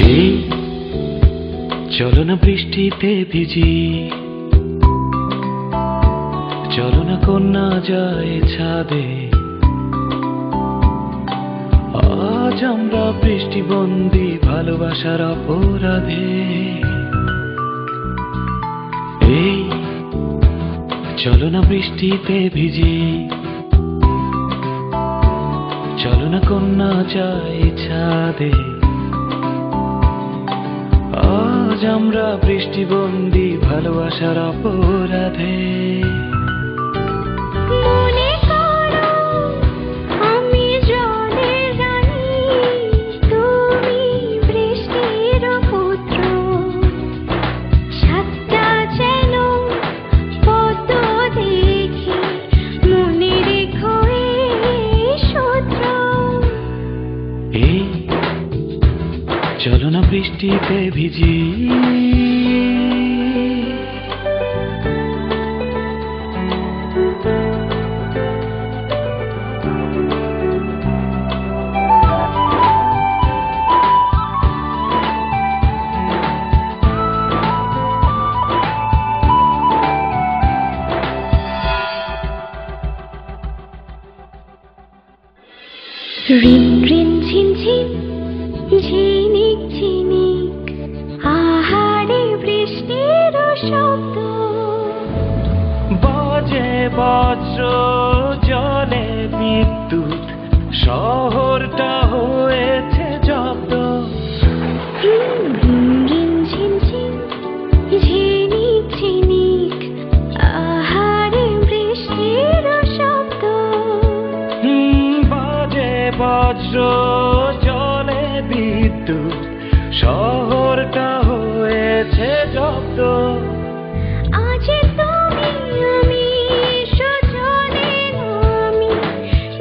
এই চলো না বৃষ্টিতে ভিজি, চলো না কন্যা যায় ছাদে। আজ আমরা বৃষ্টিবন্দি ভালোবাসার অপরাধে। এই চলো না বৃষ্টিতে ভিজি, চলো না কন্যা যায় ছাদে। আজ আমরা বৃষ্টিবন্দি ভালোবাসার অপরাধে। এই চলো না বৃষ্টিতে ভিজি, রিন রিন ঝিন ঝিন ঝিনিক ঝিনিক আহারে বৃষ্টির শব্দ। বাজে বজ্র জলে বিদ্যুৎ, শহরটা হয়েছে জব্দ। রিন রিন ঝিন ঝিন ঝিনিক ঝিনিক আহারে বৃষ্টির শব্দ। বাজে বজ্র জলে বিদ্যুৎ, শহরটা হয়েছে জব্দ। আজ তুমি আমি সজনে আমি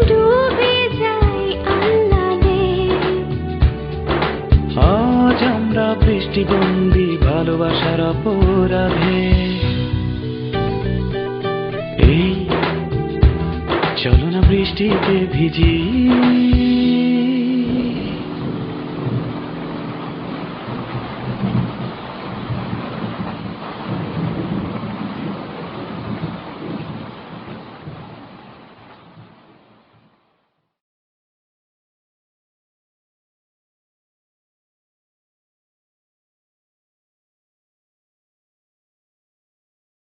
ডুবে যাই আহ্লাদে। আজ আমরা বৃষ্টিবন্দি ভালোবাসার অপরাধে। এই চলো না বৃষ্টিতে ভিজি।